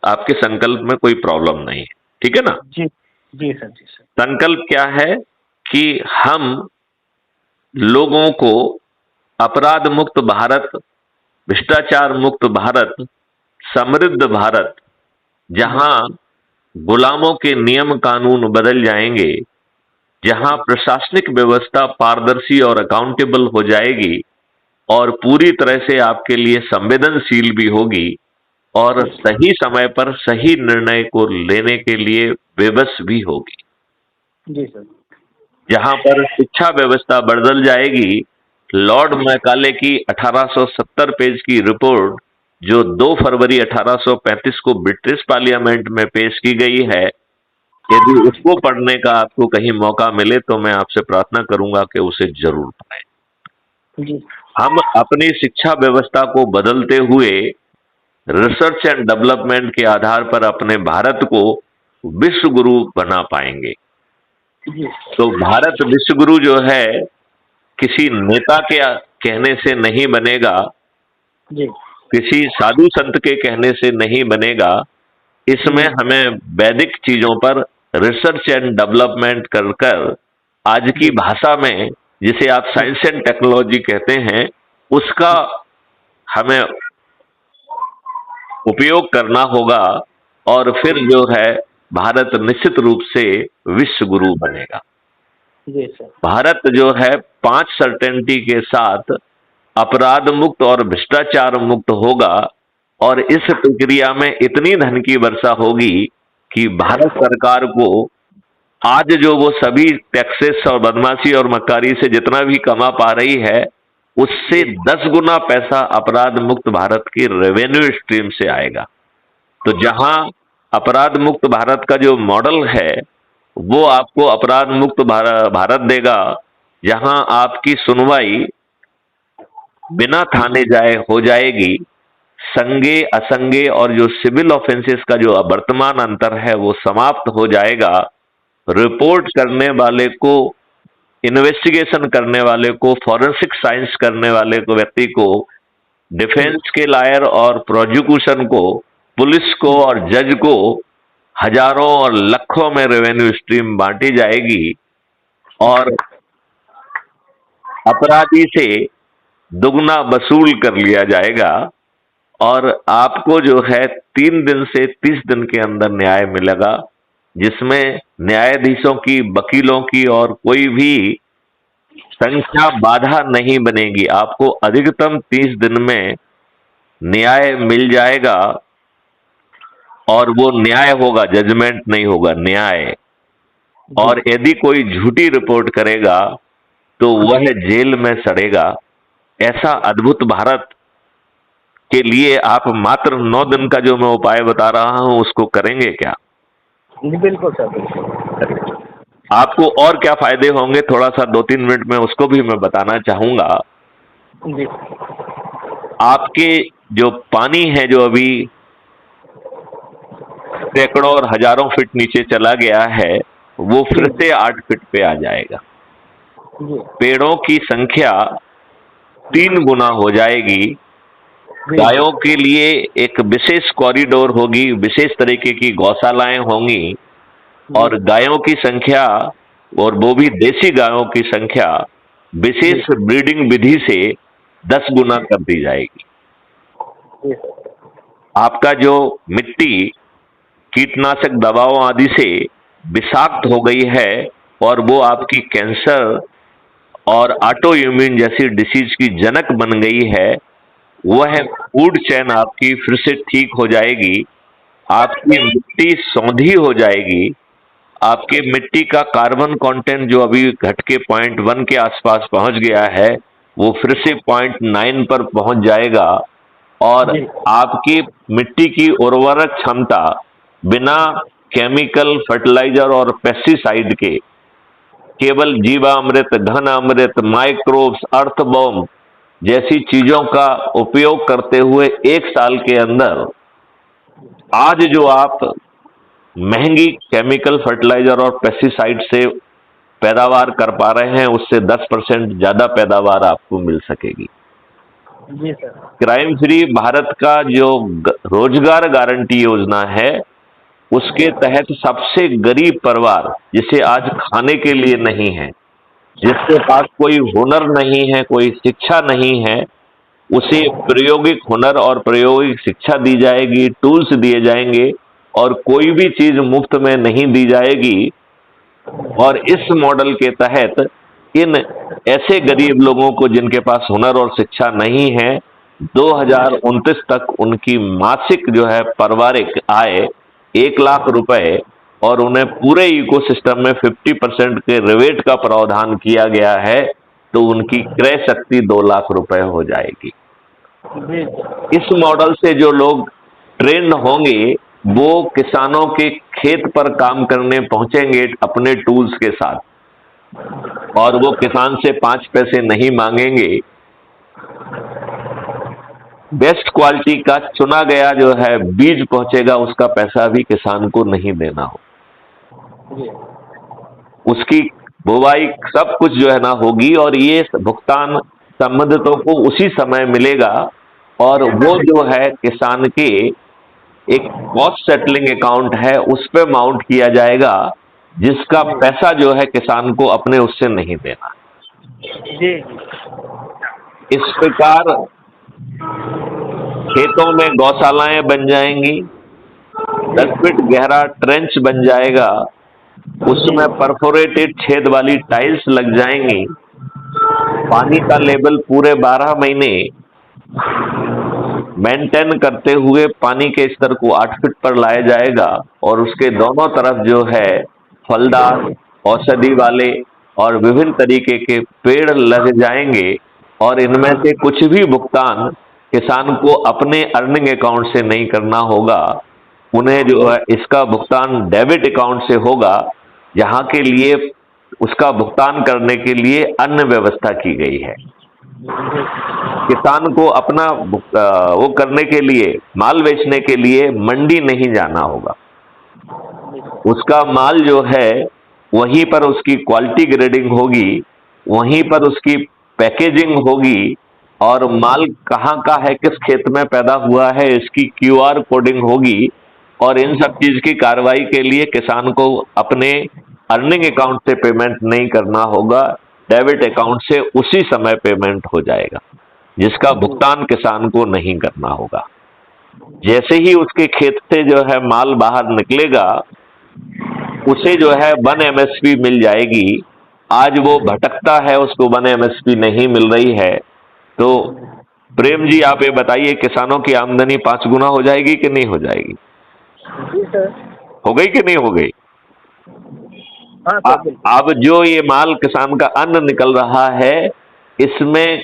आपके संकल्प में कोई प्रॉब्लम नहीं है, ठीक है ना। जी जी सर, जी सर। संकल्प क्या है कि हम लोगों को अपराध मुक्त भारत, भ्रष्टाचार मुक्त भारत, समृद्ध भारत, जहां गुलामों के नियम कानून बदल जाएंगे, जहां प्रशासनिक व्यवस्था पारदर्शी और अकाउंटेबल हो जाएगी और पूरी तरह से आपके लिए संवेदनशील भी होगी और सही समय पर सही निर्णय को लेने के लिए विवश भी होगी, जी सर। जहां पर शिक्षा व्यवस्था बदल जाएगी। लॉर्ड मैकाले की 1870 पेज की रिपोर्ट जो 2 फरवरी 1835 को ब्रिटिश पार्लियामेंट में पेश की गई है, यदि उसको पढ़ने का आपको कहीं मौका मिले तो मैं आपसे प्रार्थना करूंगा कि उसे जरूर पढ़ें। जी हम अपनी शिक्षा व्यवस्था को बदलते हुए रिसर्च एंड डेवलपमेंट के आधार पर अपने भारत को विश्व गुरु बना पाएंगे। जी तो भारत विश्व गुरु जो है किसी नेता के कहने से नहीं बनेगा, जी किसी साधु संत के कहने से नहीं बनेगा। इसमें हमें वैदिक चीजों पर रिसर्च एंड डेवलपमेंट कर कर आज की भाषा में, जिसे आप साइंस एंड टेक्नोलॉजी कहते हैं, उसका हमें उपयोग करना होगा और फिर जो है भारत निश्चित रूप से विश्व गुरु बनेगा। जी सर। भारत जो है 5 सर्टेनिटी के साथ अपराध मुक्त और भ्रष्टाचार मुक्त होगा और इस प्रक्रिया में इतनी धन की वर्षा होगी कि भारत सरकार को आज जो वो सभी टैक्सेस और बदमाशी और मक्कारी से जितना भी कमा पा रही है, उससे 10 गुना पैसा अपराध मुक्त भारत की रेवेन्यू स्ट्रीम से आएगा। तो जहां अपराध मुक्त भारत का जो मॉडल है वो आपको अपराध मुक्त भारत देगा, जहां आपकी सुनवाई बिना थाने जाए हो जाएगी। संगे असंगे और जो सिविल ऑफेंसेस का जो वर्तमान अंतर है वो समाप्त हो जाएगा। रिपोर्ट करने वाले को, इन्वेस्टिगेशन करने वाले को, फॉरेंसिक साइंस करने वाले को, व्यक्ति को, डिफेंस के लॉयर और प्रोसिक्यूशन को, पुलिस को और जज को हजारों और लाखों में रेवेन्यू स्ट्रीम बांटी जाएगी और अपराधी से दुगना वसूल कर लिया जाएगा और आपको जो है 3 दिन से 30 दिन के अंदर न्याय मिलेगा, जिसमें न्यायाधीशों की, वकीलों की और कोई भी संख्या बाधा नहीं बनेगी। आपको अधिकतम 30 दिन में न्याय मिल जाएगा और वो न्याय होगा, जजमेंट नहीं होगा, न्याय। और यदि कोई झूठी रिपोर्ट करेगा तो वह जेल में सड़ेगा। ऐसा अद्भुत भारत के लिए आप मात्र 9 दिन का जो मैं उपाय बता रहा हूं उसको करेंगे क्या? बिल्कुल सर, बिल्कुल। आपको और क्या फायदे होंगे, थोड़ा सा 2-3 मिनट में उसको भी मैं बताना चाहूंगा। जी। आपके जो पानी है जो अभी सैकड़ों और हजारों फीट नीचे चला गया है, वो फिर से 8 फीट पे आ जाएगा। पेड़ों की संख्या 3 गुना हो जाएगी। गायों के लिए एक विशेष कॉरिडोर होगी, विशेष तरीके की गौशालाएं होंगी और गायों की संख्या, और वो भी देसी गायों की संख्या, विशेष ब्रीडिंग विधि से 10 गुना कर दी जाएगी। आपका जो मिट्टी कीटनाशक दवाओं आदि से विषाक्त हो गई है और वो आपकी कैंसर और ऑटो इम्यून जैसी डिसीज की जनक बन गई है, वह फूड चेन आपकी फिर से ठीक हो जाएगी। आपकी मिट्टी सौंधी हो जाएगी। आपके मिट्टी का कार्बन कंटेंट जो अभी घट के 0.1 के आसपास पहुंच गया है, वो फिर से 0.9 पर पहुंच जाएगा और आपकी मिट्टी की उर्वरक क्षमता बिना केमिकल फर्टिलाइजर और पेस्टिसाइड के, केवल जीवामृत, घन अमृत, माइक्रोब्स, अर्थबॉम्ब जैसी चीजों का उपयोग करते हुए 1 साल के अंदर आज जो आप महंगी केमिकल फर्टिलाइजर और पेस्टिसाइड से पैदावार कर पा रहे हैं, उससे 10% ज्यादा पैदावार आपको मिल सकेगी। जी सर। क्राइम फ्री भारत का जो रोजगार गारंटी योजना है, उसके तहत सबसे गरीब परिवार, जिसे आज खाने के लिए नहीं है, जिसके पास कोई हुनर नहीं है, कोई शिक्षा नहीं है, उसे प्रायोगिक हुनर और प्रायोगिक शिक्षा दी जाएगी, टूल्स दिए जाएंगे और कोई भी चीज मुफ्त में नहीं दी जाएगी। और इस मॉडल के तहत इन ऐसे गरीब लोगों को जिनके पास हुनर और शिक्षा नहीं है, 2029 तक उनकी मासिक जो है पारिवारिक आय 1 लाख रुपए, और उन्हें पूरे इकोसिस्टम में 50% के रिबेट का प्रावधान किया गया है, तो उनकी क्रय शक्ति 2 लाख रुपए हो जाएगी। जी इस मॉडल से जो लोग ट्रेंड होंगे, वो किसानों के खेत पर काम करने पहुंचेंगे अपने टूल्स के साथ, और वो किसान से 5 पैसे नहीं मांगेंगे। बेस्ट क्वालिटी का चुना गया जो है बीज पहुंचेगा, उसका पैसा भी किसान को नहीं देना हो, जी उसकी बुवाई सब कुछ जो है ना होगी, और ये भुगतान संबंधितों को उसी समय मिलेगा। और वो जो है किसान के एक कॉस्ट सेटलिंग अकाउंट है, उस पे माउंट किया जाएगा, जिसका पैसा जो है किसान को अपने उससे नहीं देना। जी इस प्रकार खेतों में गौशालाएं बन जाएंगी, 10 फीट गहरा ट्रेंच बन जाएगा, उसमें परफोरेटेड छेद वाली टाइल्स लग जाएंगी, पानी का लेवल पूरे 12 महीने मेंटेन करते हुए पानी के स्तर को 8 फीट पर लाया जाएगा, और उसके दोनों तरफ जो है फलदार, औषधि वाले और विभिन्न तरीके के पेड़ लग जाएंगे, और इनमें से कुछ भी भुगतान किसान को अपने अर्निंग अकाउंट से नहीं करना होगा। उन्हें जो है इसका भुगतान डेबिट अकाउंट से होगा, जहां के लिए उसका भुगतान करने के लिए अन्य व्यवस्था की गई है। किसान को अपना वो करने के लिए, माल बेचने के लिए मंडी नहीं जाना होगा, उसका माल जो है वहीं पर उसकी क्वालिटी ग्रेडिंग होगी, वहीं पर उसकी पैकेजिंग होगी, और माल कहाँ का है, किस खेत में पैदा हुआ है, इसकी QR कोडिंग होगी, और इन सब चीज की कार्रवाई के लिए किसान को अपने अर्निंग अकाउंट से पेमेंट नहीं करना होगा, डेबिट अकाउंट से उसी समय पेमेंट हो जाएगा, जिसका भुगतान किसान को नहीं करना होगा। जैसे ही उसके खेत से जो है माल बाहर निकलेगा, उसे जो है 1 MSP मिल जाएगी। आज वो भटकता है, उसको 1 MSP नहीं मिल रही है। तो प्रेम जी, आप ये बताइए, किसानों की आमदनी 5 गुना हो जाएगी कि नहीं हो जाएगी? जी सर। हो गई कि नहीं हो गई? हाँ सर, बिल्कुल। अब जो ये माल किसान का अन्न निकल रहा है, इसमें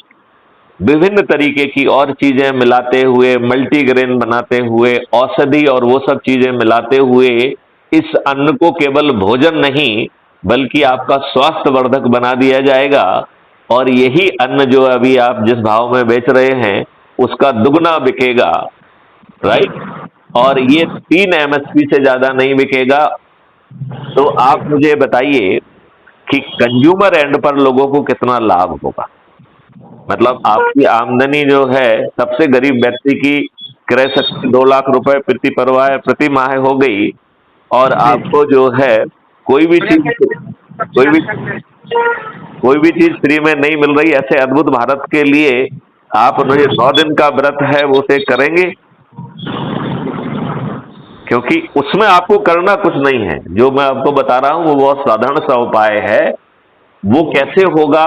विभिन्न तरीके की और चीजें मिलाते हुए, मल्टीग्रेन बनाते हुए, औषधि और वो सब चीजें मिलाते हुए इस अन्न को केवल भोजन नहीं बल्कि आपका स्वास्थ्य वर्धक बना दिया जाएगा, और यही अन्न जो अभी आप जिस भाव में बेच रहे हैं उसका दुगना बिकेगा, राइट? और ये 3 MSP से ज्यादा नहीं बिकेगा। तो आप मुझे बताइए कि कंज्यूमर एंड पर लोगों को कितना लाभ होगा। मतलब आपकी आमदनी जो है, सबसे गरीब व्यक्ति की क्रय शक्ति 2 लाख रुपए प्रति परिवार प्रति माह हो गई, और आपको जो है कोई भी चीज फ्री में नहीं मिल रही। ऐसे अद्भुत भारत के लिए आप मुझे 9 दिन का व्रत है वो से करेंगे, क्योंकि उसमें आपको करना कुछ नहीं है। जो मैं आपको बता रहा हूं वो बहुत साधारण सा उपाय है। वो कैसे होगा,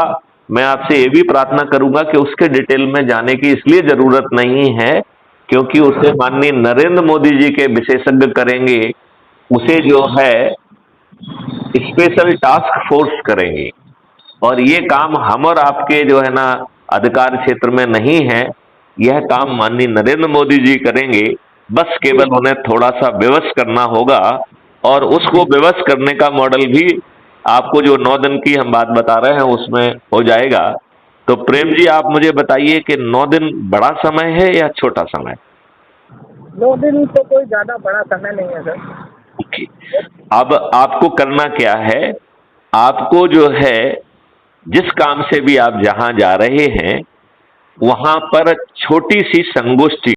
मैं आपसे ये भी प्रार्थना करूंगा कि उसके डिटेल में जाने की इसलिए जरूरत नहीं है क्योंकि उसे माननीय नरेंद्र मोदी जी के विशेषज्ञ करेंगे, उसे जो है स्पेशल टास्क फोर्स करेंगे, और ये काम हम और आपके जो है ना अधिकार क्षेत्र में नहीं है। यह काम माननीय नरेंद्र मोदी जी करेंगे। बस केवल उन्हें थोड़ा सा विवश करना होगा, और उसको विवश करने का मॉडल भी आपको जो 9 दिन की हम बात बता रहे हैं उसमें हो जाएगा। तो प्रेम जी, आप मुझे बताइए कि 9 दिन बड़ा समय है या छोटा समय? 2 दिन तो कोई ज्यादा बड़ा समय नहीं है सर। ओके। अब आपको करना क्या है, आपको जो है जिस काम से भी आप जहां जा रहे हैं, वहां पर छोटी सी संगोष्ठी